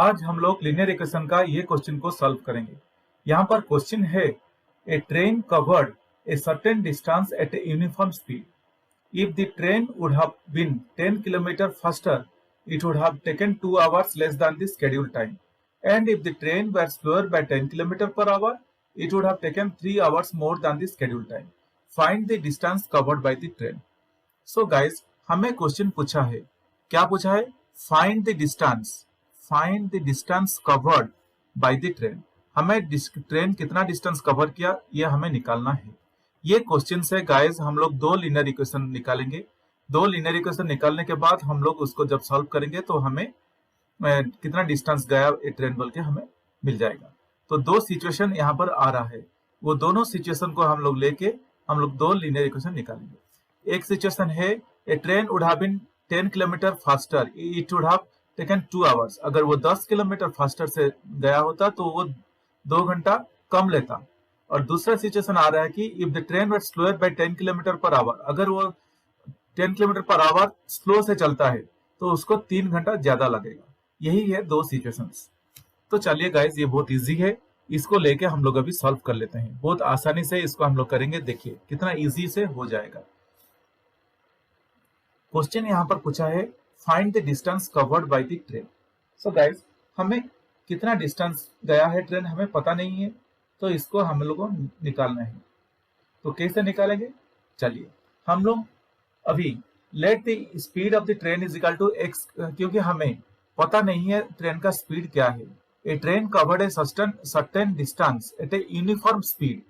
आज हम लोग लीनियर इक्वेशन का ये क्वेश्चन को सॉल्व करेंगे। यहाँ पर क्वेश्चन है, a train covered a certain distance at a uniform speed. If the train would have been 10 kilometre faster, it would have taken 2 hours less than the scheduled time. And if the train were slower by 10 kilometers per hour, it would have taken 3 hours more than the scheduled time. Find the distance covered by the train. So guys, हमें question पूछा है, क्या पूछा है? Find the distance covered by the train. हमें train कितना distance cover किया ये हमें निकालना है। ये क्वेश्चन से गाइस हम लोग दो लीनियर इक्वेशन निकालेंगे। दो लीनियर इक्वेशन निकालने के बाद हम लोग उसको जब सॉल्व करेंगे तो हमें कितना डिस्टेंस गया ट्रेन बोल के हमें मिल जाएगा। तो दो सिचुएशन यहाँ पर आ रहा है, वो दोनों सिचुएशन को हम लोग लेके हम लोग दो लीनियर इक्वेशन निकालेंगे। एक सिचुएशन है, a train would have been 10 kilometre faster, it would have taken 2 hours. अगर वो 10 किलोमीटर फास्टर से गया होता तो वो 2 घंटा कम लेता। और दूसरा सिचुएशन आ रहा है कि if the train were slower by 10 kilometre per hour, अगर वो 10 किलोमीटर पर आवर स्लो से चलता है तो उसको 3 घंटा ज्यादा लगेगा। यही है दो सिचुएशंस। तो चलिए गाइस, ये बहुत इजी है, इसको लेके हम लोग अभी सॉल्व कर लेते हैं। बहुत आसानी से इसको हम लोग करेंगे, देखिए कितना इजी से हो जाएगा। क्वेश्चन यहाँ पर पूछा है, find the distance covered by the train. So guys, हमें कितना डिस्टेंस गया है ट्रेन हमें पता नहीं है, तो इसको हम लोगों को निकालना है। तो कैसे निकालेंगे? चलिए हम लोग अभी let the speed of the train is equal to x, क्योंकि हमें पता नहीं है ट्रेन का स्पीड क्या है। A train covered a certain distance at a uniform speed.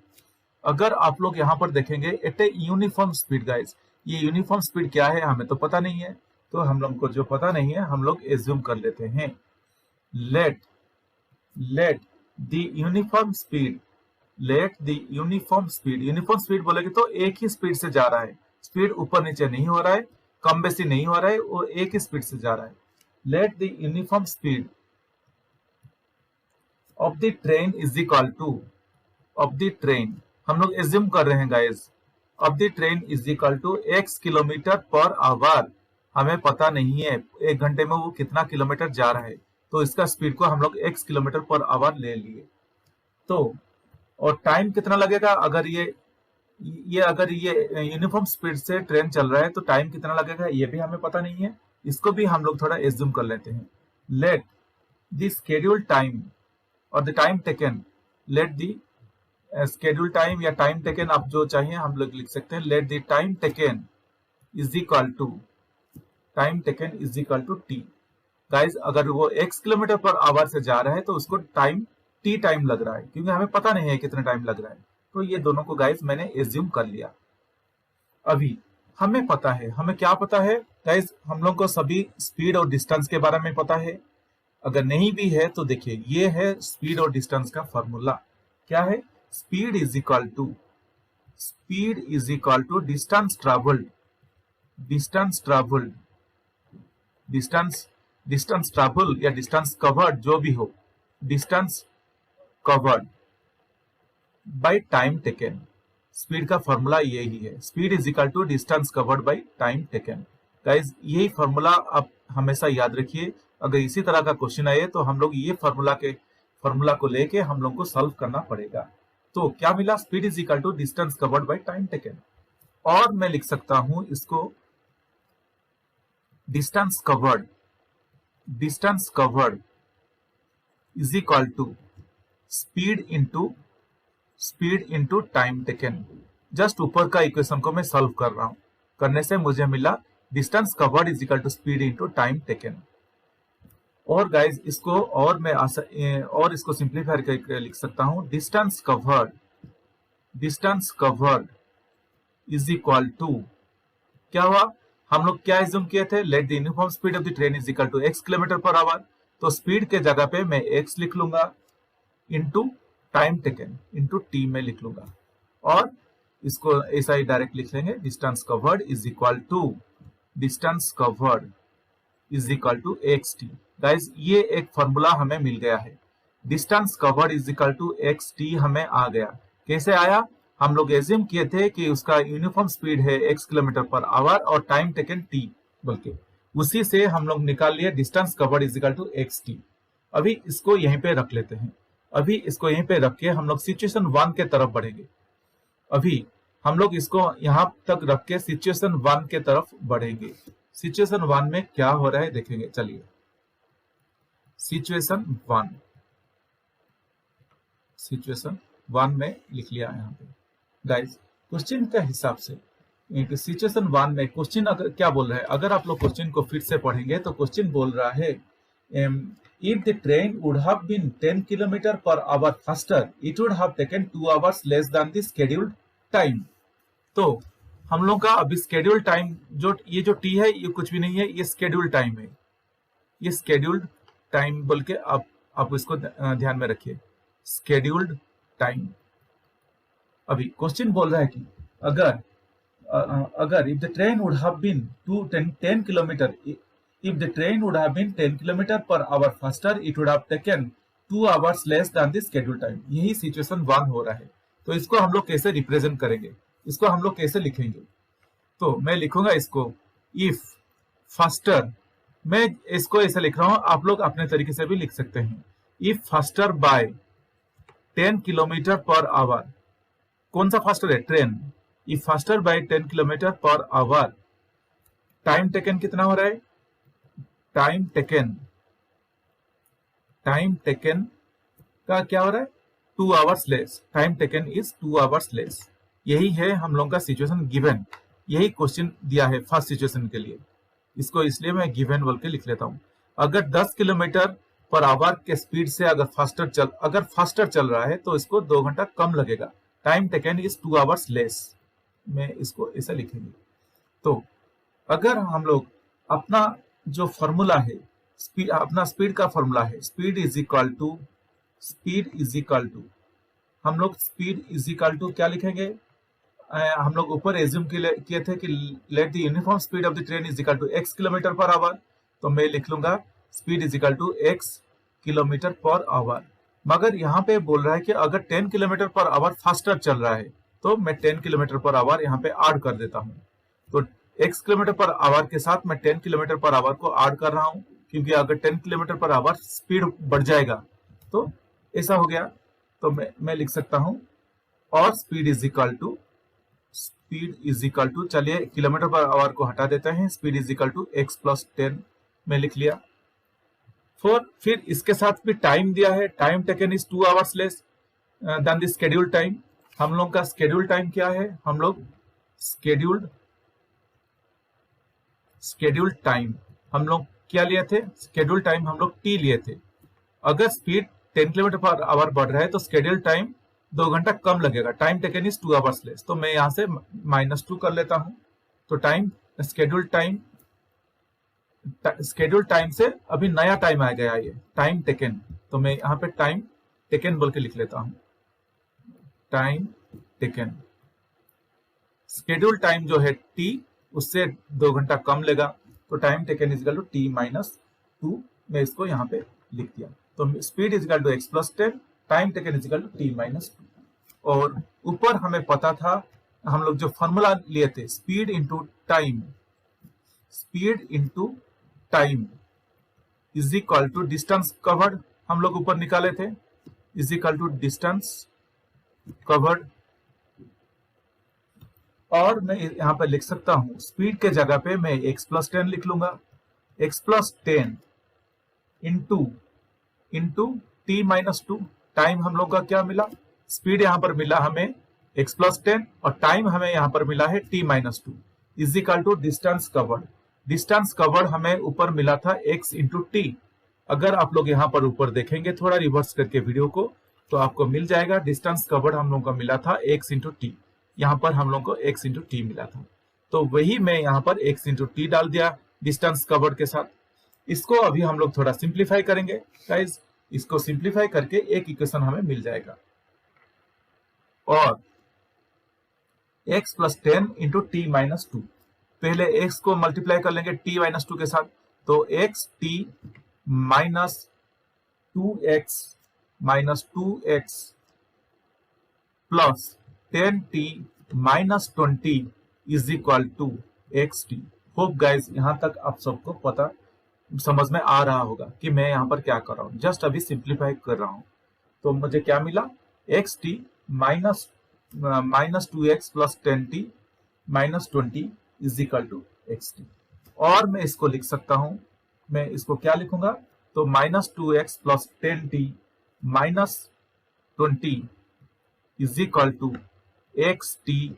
अगर आप लोग यहाँ पर देखेंगे at a uniform speed, guys ये यूनिफॉर्म स्पीड क्या है हमें तो पता नहीं है, तो हम लोग को जो पता नहीं है हम लोग एज्यूम कर लेते हैं। Let the uniform speed, uniform speed बोलेगे तो एक ही स्पीड से जा रहा है, स्पीड ऊपर नीचे नहीं हो रहा है, कम बेसी नहीं हो रहा है, वो एक ही स्पीड से जा रहा है। Let the uniform speed of the train is equal to, of the train हम लोग एज्यूम कर रहे हैं guys, of the train is equal to x kilometre per hour. हमें पता नहीं है एक घंटे में वो कितना किलोमीटर जा रहा है, तो इसका स्पीड को हम लोग x किलोमीटर पर आवर ले लिए। तो और टाइम कितना लगेगा? अगर ये यूनिफॉर्म स्पीड से ट्रेन चल रहा है तो टाइम कितना लगेगा ये भी हमें पता नहीं है, इसको भी हम लोग थोड़ा एज्यूम कर लेते हैं। लेट द स्केड्यूल टाइम और the time taken, let the schedule time या टाइम टेकन आप जो चाहिए हम लोग लिख सकते हैं। Let the time taken is equal to t. Guys अगर वो x किलोमीटर पर आवर से जा रहा है तो उसको टी टाइम लग रहा है, क्योंकि हमें पता नहीं है कितना टाइम लग रहा है। तो ये दोनों को गाइज मैंने एज्यूम कर लिया। अभी हमें पता है, हमें क्या पता है गाइज, हम लोग को सभी स्पीड और डिस्टेंस के बारे में पता है। अगर नहीं भी है तो देखिए ये है स्पीड और डिस्टेंस का फॉर्मूला। क्या है? Speed is equal to distance travelled या डिस्टेंस कवर्ड, जो भी हो, distance covered by time taken. Speed का फॉर्मूला यही है, speed is equal to distance covered by time taken. Guys यही फॉर्मूला आप हमेशा याद रखिए। अगर इसी तरह का क्वेश्चन आए तो हम लोग ये फॉर्मूला को लेके हम लोग को सॉल्व करना पड़ेगा। तो क्या मिला? Speed is equal to distance covered by time taken. और मैं लिख सकता हूं इसको distance covered is equal to speed into time taken. Just ऊपर का इक्वेशन को मैं सॉल्व कर रहा हूं, करने से मुझे मिला distance covered is equal to speed into time taken. और गाइज इसको और मैं इसको सिंप्लीफाई करके लिख सकता हूं, distance covered is equal to, क्या हुआ? हम लोग क्या एज्यूम किए थे? Let the uniform speed of the train is equal to x kilometre per hour. तो स्पीड के जगह पे मैं x लिख लूंगा, into time taken into t में लिख लूंगा, और इसको ऐसा ही डायरेक्ट लिख लेंगे, distance covered is equal to x t. Guys ये एक फॉर्मूला हमें मिल गया है, distance covered is equal to x t हमें आ गया। कैसे आया? हम लोग एज्यूम किए थे कि उसका यूनिफॉर्म स्पीड है x किलोमीटर पर आवर और टाइम टेकन t, बल्कि उसी से हम लोग निकाल लिए distance covered is equal to x t. अभी इसको यहीं पे रख लेते हैं। अभी इसको यहीं पे रख के हम लोग सिचुएशन 1 के तरफ बढ़ेंगे। अभी हम लोग इसको यहां तक रख के सिचुएशन 1 के तरफ बढ़ेंगे। सिचुएशन 1 में क्या हो रहा है देखेंगे। चलिए सिचुएशन 1 में लिख लिया यहाँ पे गाइस। क्वेश्चन के हिसाब से सिचुएशन 1 में क्वेश्चन अगर क्या बोल रहा है, अगर आप लोग क्वेश्चन को फिर से पढ़ेंगे तो क्वेश्चन बोल रहा है if the train would have been 10 kilometer per hour faster it would have taken 2 hours less than the scheduled time। तो हम लोग का अभी स्केड्यूल टाइम जो ये जो टी है ये कुछ भी नहीं है, ये स्केड्यूल टाइम है। ये स्केड्यूल्ड टाइम बोल के आप इसको ध्यान में रखिए, स्केड्यूल्ड टाइम। अभी क्वेश्चन बोल रहा है कि अगर if the train would have been 10 kilometre if the train would have been 10 km per hour faster it would have taken 2 hours less than the scheduled time। यही सिचुएशन 1 हो रहा है। तो इसको हम लोग कैसे रिप्रेजेंट करेंगे, इसको हम लोग कैसे लिखेंगे? तो मैं लिखूंगा इसको if faster, मैं इसको ऐसे लिख रहा हूं, आप लोग अपने तरीके से भी लिख सकते हैं। if faster by 10 km per hour, कौन सा फास्टर है? Train. if faster by 10 km per hour, time taken कितना हो रहा है? टाइम टेकन का क्या हो रहा है? 2 hours less. Time taken is 2 hours less. यही है हम लोगों का सिचुएशन गिवन। यही क्वेश्चन दिया है फर्स्ट सिचुएशन के लिए। इसको इसलिए मैं गिवन बोल के लिख लेता हूं। अगर 10 किलोमीटर पर आवर के स्पीड से अगर फास्टर चल रहा है तो इसको 2 घंटा कम लगेगा। Time taken is 2 hours less. मैं इसको ऐसे लिखेंगे। तो अगर हम लोग अपना जो फॉर्मूला है अपना स्पीड का फॉर्मूला है, स्पीड इज इक्वल टू हम लोग स्पीड इज इक्वल टू क्या लिखेंगे? हम लोग ऊपर एज्यूम किए थे कि let the uniform speed of the train is equal to x kilometre per hour. तो मैं लिख लूंगा speed is equal to x kilometre per hour. मगर यहाँ पे बोल रहा है कि अगर 10 किलोमीटर पर आवर फास्टर चल रहा है तो मैं 10 किलोमीटर पर आवर यहाँ पे ऐड कर देता हूँ। तो x किलोमीटर पर आवर के साथ मैं 10 किलोमीटर पर आवर को ऐड कर रहा हूं, क्योंकि अगर 10 किलोमीटर पर आवर स्पीड बढ़ जाएगा तो ऐसा हो गया। तो मैं लिख सकता हूं और स्पीड इज इक्वल टू चलिए किलोमीटर पर आवर को हटा देते हैं, speed is equal to x plus 10 में लिख लिया। फिर इसके साथ भी टाइम दिया है, time taken is 2 hours less than the schedule time. हम लोग का स्केड्यूल टाइम क्या है? हम लोग स्केड्यूल टाइम हम लोग क्या लिए थे? स्केड्यूल टाइम हम लोग t लिए थे। अगर स्पीड 10 किलोमीटर पर आवर बढ़ रहा है तो स्केड्यूल टाइम 2 घंटा कम लगेगा। Time taken is 2 hours less. तो मैं यहां से -2 कर लेता हूं। तो स्केड्यूल टाइम से अभी नया टाइम आ गया, ये टाइम टेकन। तो मैं यहाँ पे टाइम टेकन बोल के लिख लेता हूं। टाइम टेकन स्केड्यूल टाइम जो है t उससे 2 घंटा कम लेगा। तो time taken is equal to t minus 2। मैं इसको यहाँ पे लिख दिया। तो speed is equal to x plus 10, time taken is equal to t minus 2। और ऊपर हमें पता था, हम लोग जो फॉर्मूला लिए थे speed into time is equal to distance covered, हम लोग ऊपर निकाले थे, is equal to distance covered. और मैं यहां पर लिख सकता हूं स्पीड के जगह पे मैं x प्लस 10 लिख लूंगा। x plus 10 into t minus 2। Time हम लोग का क्या मिला? स्पीड यहां पर मिला हमें x प्लस 10 और टाइम हमें यहां पर मिला है t minus 2 is equal to distance covered. Distance covered हमें ऊपर मिला था x इंटू टी। अगर आप लोग यहाँ पर ऊपर देखेंगे थोड़ा रिवर्स करके वीडियो को तो आपको मिल जाएगा डिस्टेंस कवर्ड हम लोग का मिला था x इंटू टी। यहाँ पर हम लोग को x इंटू टी मिला था। तो वही मैं यहाँ पर x इंटू टी डाल दिया डिस्टेंस कवर्ड के साथ। इसको अभी हम लोग थोड़ा सिंप्लीफाई करेंगे गाइस। इसको सिंप्लीफाई करके एक इक्वेशन हमें मिल जाएगा। और x plus 10 into T minus 2, पहले x को मल्टीप्लाई कर लेंगे t माइनस 2 के साथ। तो x t minus 2x plus 10t minus 20 is equal to xt। Hope guys यहाँ तक आप सबको पता समझ में आ रहा होगा कि मैं यहाँ पर क्या कर रहा हूँ, जस्ट अभी सिंप्लीफाई कर रहा हूँ। तो मुझे क्या मिला, x t minus 2x plus 10t minus 20 is equal to x t. और मैं इसको लिख सकता हूं, मैं इसको क्या लिखूंगा, तो minus 2x plus 10t minus 20 is equal to x t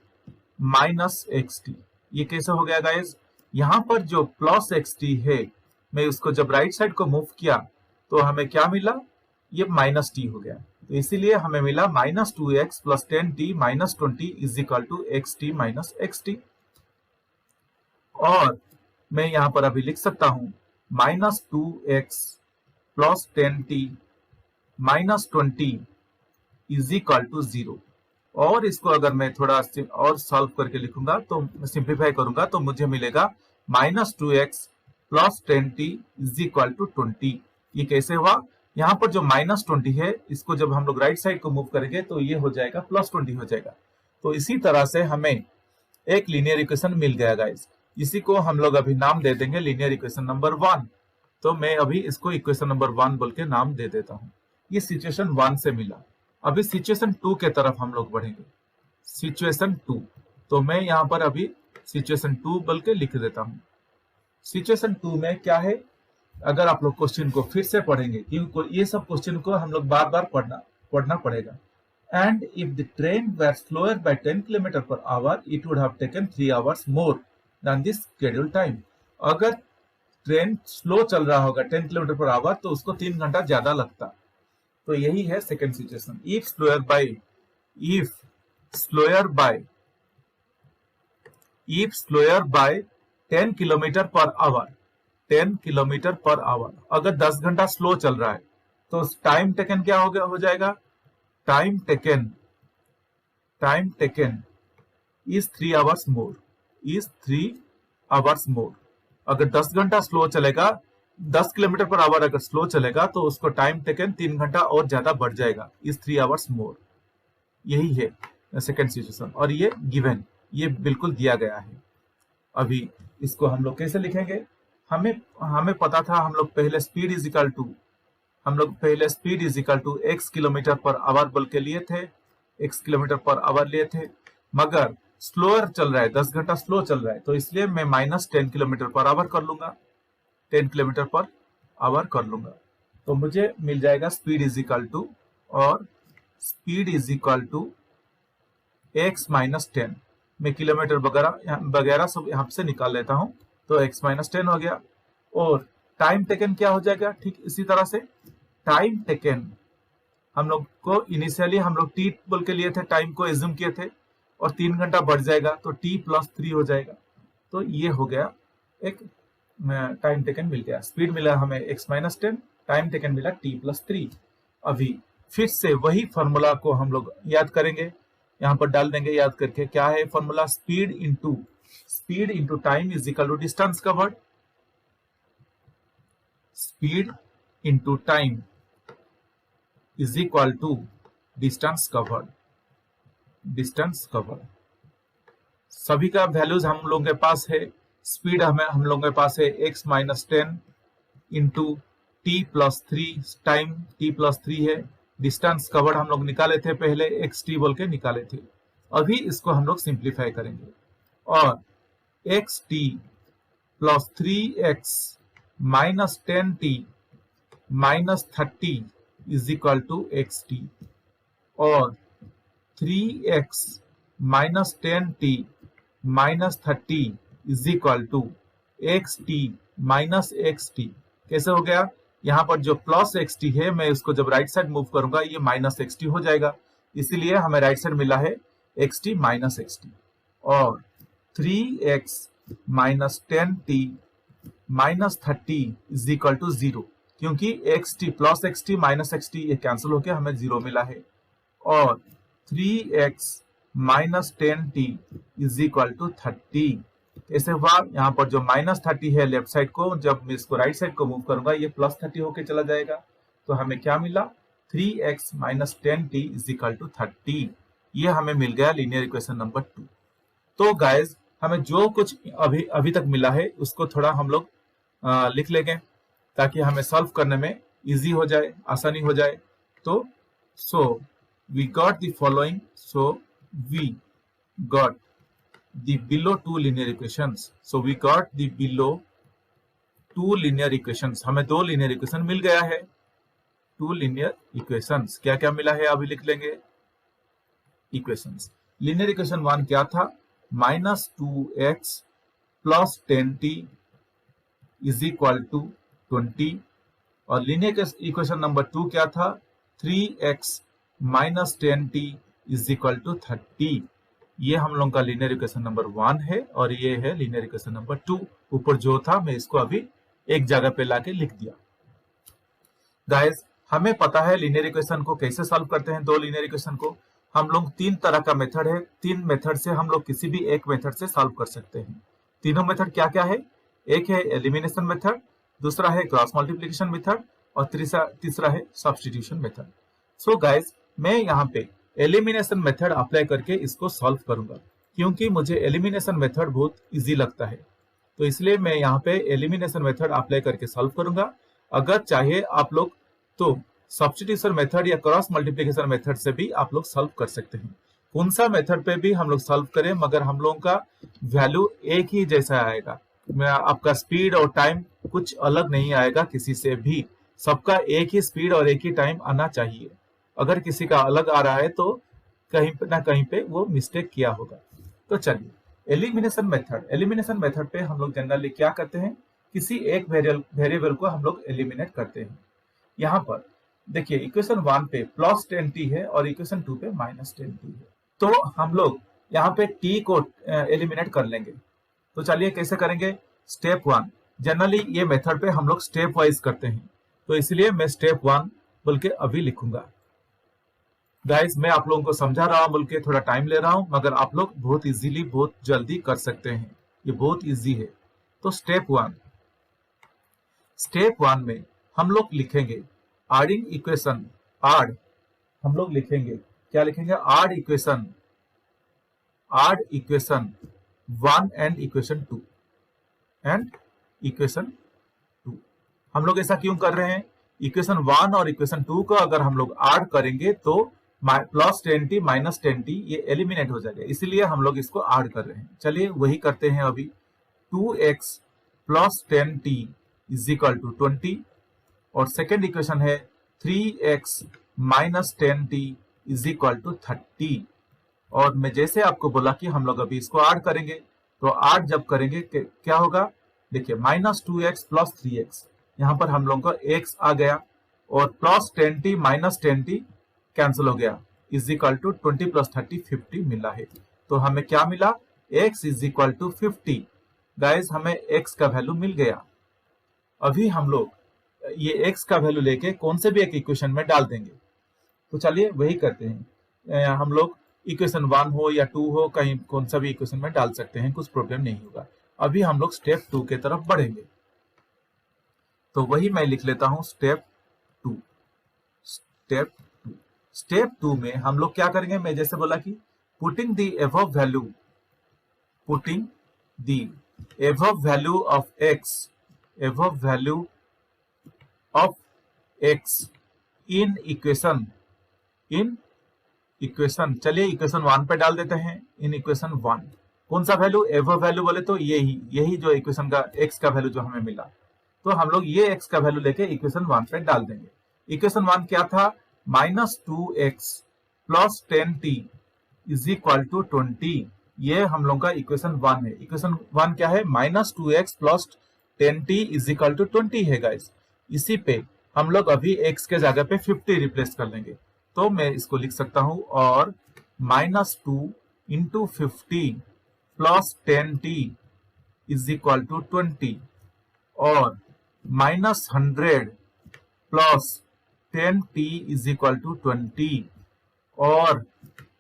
minus x t. ये कैसे हो गया गाइज, यहां पर जो प्लस एक्स टी है, मैं उसको जब राइट साइड को मूव किया तो हमें क्या मिला, ये माइनस टी हो गया। तो इसीलिए हमें मिला minus 2x plus 10t minus 20 is equal to x t minus x t. और मैं यहां पर अभी लिख सकता हूं minus 2x plus 10t minus 20 is equal to 0। और इसको अगर मैं थोड़ा और सॉल्व करके लिखूंगा, तो सिंप्लीफाई करूंगा, तो मुझे मिलेगा minus 2x plus 10t is equal to 20। ये कैसे हुआ, यहाँ पर जो माइनस 20 है, इसको जब हम लोग राइट साइड को मूव करेंगे तो ये हो जाएगा प्लस 20 हो जाएगा। तो इसी तरह से हमें एक लीनियर इक्वेशन मिल गया गाइस। इसी को हम लोग अभी नाम दे देंगे लीनियर इक्वेशन नंबर 1। तो मैं अभी इसको इक्वेशन नंबर 1 बोल के नाम दे देता हूँ। ये सिचुएशन 1 से मिला। अभी सिचुएशन 2 के तरफ हम लोग बढ़ेंगे। सिचुएशन 2, तो मैं यहाँ पर अभी सिचुएशन 2 बोल के लिख देता हूँ। सिचुएशन 2 में क्या है, अगर आप लोग क्वेश्चन को फिर से पढ़ेंगे, क्योंकि ये सब क्वेश्चन को हम लोग बार बार पढ़ना पड़ेगा। And if the train were slower by 10 kilometre per hour it would have taken 3 hours more than this schedule time. अगर ट्रेन स्लो चल रहा होगा 10 किलोमीटर पर आवर तो उसको 3 घंटा ज्यादा लगता। तो यही है second situation. If slower by 10 kilometre per hour 10 kilometre per hour, अगर 10 घंटा स्लो चल रहा है तो टाइम टेकन क्या हो जाएगा, टाइम टेकन इज 3 आवर्स मोर। अगर 10 घंटा स्लो चलेगा, 10 किलोमीटर पर आवर अगर स्लो चलेगा तो उसको टाइम टेकन 3 घंटा और ज्यादा बढ़ जाएगा, इज 3 आवर्स मोर। यही है सेकेंड सिचुएशन। और ये गिवन, ये बिल्कुल दिया गया है। अभी इसको हम लोग कैसे लिखेंगे, हमें पता था, हम लोग पहले speed is equal to x kilometre per hour बोल के लिए थे, एक्स किलोमीटर पर आवर लिए थे, मगर स्लोअर चल रहा है, 10 घंटा स्लो चल रहा है, तो इसलिए मैं माइनस 10 किलोमीटर पर आवर कर लूंगा, 10 किलोमीटर पर आवर कर लूंगा। तो मुझे मिल जाएगा speed is equal to x minus 10। मैं किलोमीटर वगैरह सब यहाँ से निकाल लेता हूँ, तो x माइनस 10 हो गया। और टाइम टेकन क्या हो जाएगा, ठीक इसी तरह से टाइम टेकन हम लोग को इनिशियली हम लोग t बोल के लिए थे, टाइम को एज्यूम किए थे, और 3 घंटा बढ़ जाएगा तो t प्लस 3 हो जाएगा। तो ये हो गया, एक टाइम टेकन मिल गया। स्पीड मिला हमें x माइनस 10, टाइम टेकन मिला t प्लस 3। अभी फिर से वही फॉर्मूला को हम लोग याद करेंगे, यहाँ पर डाल देंगे याद करके। क्या है formula, speed into time is equal to distance covered. Speed into time is equal to distance covered. सभी का वैल्यूज हम लोगों के पास है। स्पीड हम लोगों के पास है x minus 10 into T plus 3, time t plus 3 है। डिस्टेंस कवर्ड हम लोग निकाले थे पहले, xt बोल के निकाले थे। अभी इसको हम लोग सिंप्लीफाई करेंगे, और xt plus 3x minus 10t minus 30 is equal to xt, और 3x minus 10t minus 30 is equal to xt minus xt। कैसे हो गया, यहाँ पर जो प्लस xt है, मैं इसको जब राइट साइड मूव करूंगा ये माइनस xt हो जाएगा, इसीलिए हमें राइट साइड मिला है xt माइनस xt। और 3x minus 10t minus 30 is equal to 0, क्योंकि xt plus xt minus xt ये कैंसिल होकर हमें 0 मिला है। और 3x minus 10t is equal to 30। ऐसे हुआ, यहाँ पर जो माइनस 30 है लेफ्ट साइड को, जब मैं इसको राइट साइड को मूव करूंगा ये प्लस 30 होके चला जाएगा। तो हमें क्या मिला, 3x minus 10t is equal to 30। ये हमें मिल गया लीनियर इक्वेशन नंबर 2। तो गाइज, हमें जो कुछ अभी तक मिला है उसको थोड़ा हम लोग लिख लेंगे। ताकि हमें सॉल्व करने में इजी हो जाए, आसानी हो जाए। तो so we got the following, so we got the below two linear equations. So we got the below two linear equations. हमें दो linear equation मिल गया है। two linear equations क्या क्या मिला है अभी लिख लेंगे। equations linear equation 1 क्या था, minus 2x plus 10t is equal to 20। और linear equation number 2 क्या था, 3x minus 10t is equal to 30। ये हम लोगों का लीनियर इक्वेशन नंबर 1 है और ये है लीनियर इक्वेशन नंबर 2। ऊपर जो था मैं इसको अभी एक जगह पे लाके लिख दिया। गाइस हमें पता है लीनियर इक्वेशन को कैसे सॉल्व करते हैं। दो लीनियर इक्वेशन को हम लोग तीन तरह का मेथड है, तीन मेथड से हम लोग किसी भी एक मेथड से सॉल्व कर सकते हैं। तीनों मेथड क्या क्या है, एक है एलिमिनेशन मेथड, दूसरा है क्रॉस मल्टीप्लिकेशन मेथड और तीसरा है सब्स्टिट्यूशन मेथड। सो गाइस मैं यहाँ पे एलिमिनेशन मेथड अप्लाई करके इसको सॉल्व करूंगा, क्योंकि मुझे एलिमिनेशन मेथड बहुत इजी लगता है, तो इसलिए मैं यहाँ पे एलिमिनेशन मेथड अप्लाई करके सॉल्व करूंगा। अगर चाहे आप लोग तो सब्स्टिट्यूशन मेथड या क्रॉस मल्टीप्लिकेशन मेथड से भी आप लोग सॉल्व कर सकते हैं। कौन सा मेथड पे भी हम लोग सॉल्व करें, मगर हम लोगों का वैल्यू एक ही जैसा आएगा। आपका स्पीड और टाइम कुछ अलग नहीं आएगा किसी से भी, सबका एक ही स्पीड और एक ही टाइम आना चाहिए। अगर किसी का अलग आ रहा है तो कहीं ना कहीं पे वो मिस्टेक किया होगा। तो चलिए एलिमिनेशन मेथड पे हम लोग जनरली क्या करते हैं, किसी एक वेरिएबल को हम लोग एलिमिनेट करते हैं। यहाँ पर देखिए इक्वेशन 1 पे प्लस 10t है और इक्वेशन 2 पे माइनस 10t है, तो हम लोग यहाँ पे t को एलिमिनेट कर लेंगे। तो चलिए कैसे करेंगे। स्टेप 1, जनरली ये मेथड पे हम लोग स्टेप वाइज करते हैं, तो इसलिए मैं स्टेप 1 बोल के अभी लिखूंगा। गाइस मैं आप लोगों को समझा रहा हूं बोल के थोड़ा टाइम ले रहा हूं, मगर आप लोग बहुत इजीली बहुत जल्दी कर सकते हैं, ये बहुत इजी है। तो स्टेप 1 में हम लोग लिखेंगे आडिंग इक्वेशन, आड हम लोग लिखेंगे, क्या लिखेंगे, आड इक्वेशन 1 एंड इक्वेशन 2 हम लोग ऐसा क्यों कर रहे हैं, इक्वेशन 1 और इक्वेशन 2 को अगर हम लोग ऐड करेंगे तो प्लस 10t माइनस 10t ये एलिमिनेट हो जाएगा, इसलिए हम लोग इसको ऐड कर रहे हैं। चलिए वही करते हैं अभी। 2x plus 10t is equal to 20 और सेकेंड इक्वेशन है 3x minus 10t is equal to 30। और मैं जैसे आपको बोला कि हम लोग अभी इसको ऐड करेंगे, तो ऐड जब करेंगे क्या होगा, देखिए माइनस 2x प्लस 3x, यहाँ पर हम लोगों को x आ गया और plus 10t minus 10t cancel हो गया, इज इक्वल टू 20 प्लस 30 50 मिला है। तो हमें क्या मिला, x is equal to 50। Guys हमें x का वैल्यू मिल गया। अभी हम लोग ये x का वैल्यू लेके कौन से भी एक इक्वेशन में डाल देंगे। तो चलिए वही करते हैं, हम लोग इक्वेशन 1 हो या 2 हो, कहीं कौन सा भी इक्वेशन में डाल सकते हैं, कुछ प्रॉब्लम नहीं होगा। अभी हम लोग स्टेप 2 के तरफ बढ़ेंगे, तो वही मैं लिख लेता हूं स्टेप 2। स्टेप 2 में हम लोग क्या करेंगे, मैं जैसे बोला कि putting the above value of x in equation चलिए इक्वेशन 1 पे डाल देते हैं। इन इक्वेशन 1 कौन सा वैल्यू, एबव वैल्यू बोले तो यही जो इक्वेशन का x का वैल्यू जो हमें मिला, तो हम लोग ये x का वैल्यू लेके इक्वेशन 1 पे डाल देंगे। इक्वेशन 1 क्या था, minus 2x plus 10t is equal to 20। ये हम लोग का इक्वेशन 1 है। इक्वेशन 1 क्या है, minus 2x plus 10t is equal to 20 है गाइस। इसी पे हम लोग अभी x के जगह पे 50 रिप्लेस कर लेंगे, तो मैं इसको लिख सकता हूं, और minus 2 into 50 plus 10t is equal to 20 और minus 100 plus 10t is equal to 20 और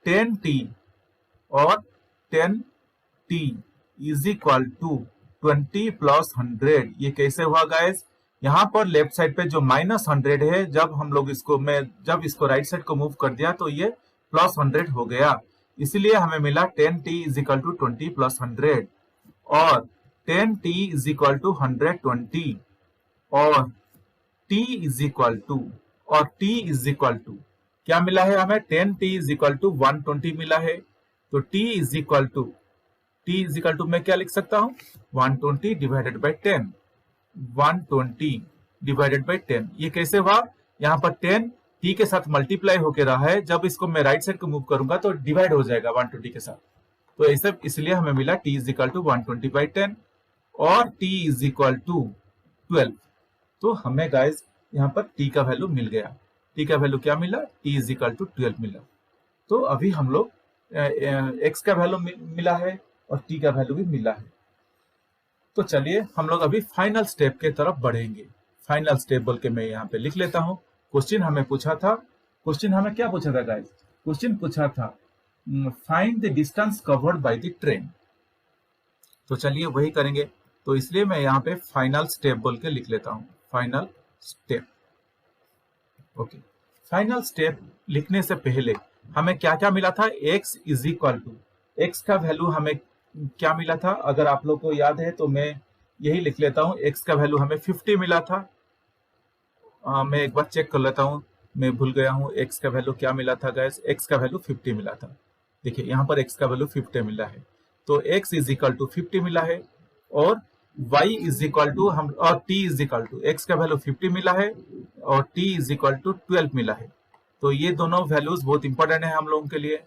10t is equal to 20 plus 100। ये कैसे हुआ गाइस, यहाँ पर लेफ्ट साइड पे जो माइनस 100 है, जब इसको राइट साइड को मूव कर दिया तो ये प्लस 100 हो गया, इसलिए हमें मिला 10t is equal to 20 plus 100 और 10t इज इक्वल टू 120 और t इज इक्वल टू, और t इज इक्वल टू क्या मिला है हमें, 10t इज इक्वल टू 120 मिला है। तो t इज इक्वल टू मैं क्या लिख सकता हूं, 120 डिवाइडेड बाई 10, 120 डिवाइडेड बाई 10। ये कैसे हुआ, यहाँ पर 10 t के साथ मल्टीप्लाई होके रहा है, जब इसको मैं राइट साइड को मूव करूंगा तो डिवाइड हो जाएगा 120 के साथ। तो ऐसे इसलिए हमें मिला t is equal to 120 by 10 और t इज इक्वल टू 12। तो हमें गाइज यहाँ पर t का वैल्यू मिल गया। t का वैल्यू क्या मिला, t इज इक्वल टू 12 मिला। तो अभी हम लोग x का वैल्यू मिला है और t का वैल्यू भी मिला है। तो चलिए हम लोग अभी फाइनल स्टेप के तरफ बढ़ेंगे। फाइनल स्टेप बोल के मैं यहाँ पे लिख लेता हूँ। क्वेश्चन हमें पूछा था, क्वेश्चन हमें क्या पूछा था गाइज, क्वेश्चन पूछा था find the distance covered by the train. तो चलिए वही करेंगे। तो इसलिए मैं यहाँ पे फाइनल स्टेप बोल के लिख लेता हूँ, final step. Okay, final step लिखने से पहले हमें क्या क्या मिला था, x is equal to, x का वैल्यू हमें क्या मिला था, अगर आप लोग को याद है तो मैं यही लिख लेता हूँ। x का वैल्यू हमें 50 मिला था। मैं एक बार चेक कर लेता हूँ, मैं भूल गया हूँ x का वैल्यू क्या मिला था गाइस, x का वैल्यू 50 मिला था। देखिए यहाँ पर x का वैल्यू 50 मिला है, तो x इज इक्वल टू 50 मिला है, और y इज इक्वल टू हम, और t is equal to, x का वैल्यू 50 मिला है और t इज इक्वल टू 12 मिला है। तो ये दोनों वैल्यूज बहुत इंपॉर्टेंट है हम लोगों के लिए,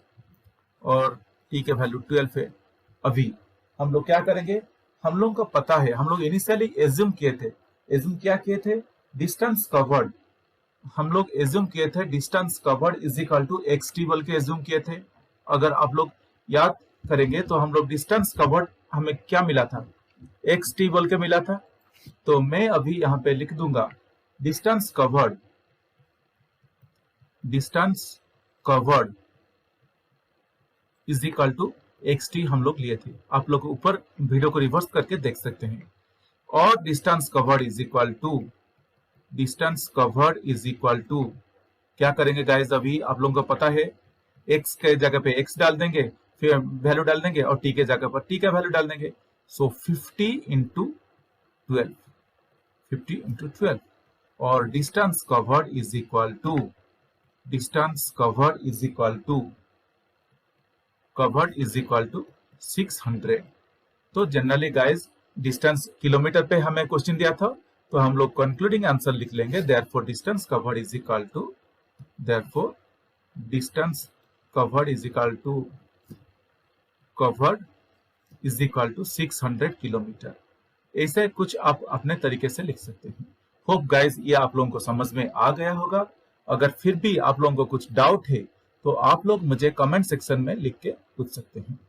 और t के वैल्यू 12 है। अभी हम लोग क्या करेंगे, हम लोगों को पता है, हम लोग इनिशियली एज्यूम किए थे, एज्यूम क्या किए थे, डिस्टेंस कवर्ड, हम लोग एज्यूम किए थे distance covered is equal to xt बोल के एज्यूम किए थे। अगर आप लोग याद करेंगे तो हम लोग डिस्टेंस कवर्ड हमें क्या मिला था, xt बोल के मिला था। तो मैं अभी यहाँ पे लिख दूंगा distance covered is equal to xt हम लोग लिए थे। आप लोग ऊपर वीडियो को रिवर्स करके देख सकते हैं। और distance covered is equal to क्या करेंगे गाइस, अभी आप लोगों को पता है x के जगह पे x डाल देंगे, फिर वैल्यू डाल देंगे, और t के जगह पर t का वैल्यू डाल देंगे। सो 50 इंटू 12, और distance covered is equal to 600। तो जनरली गाइस डिस्टेंस किलोमीटर पे हमें क्वेश्चन दिया था, तो हम लोग कंक्लूडिंग आंसर लिख लेंगे, therefore distance covered is equal to 600 kilometre. ऐसे कुछ आप अपने तरीके से लिख सकते हैं। होप गाइस ये आप लोगों को समझ में आ गया होगा। अगर फिर भी आप लोगों को कुछ डाउट है तो आप लोग मुझे कमेंट सेक्शन में लिख के पूछ सकते हैं।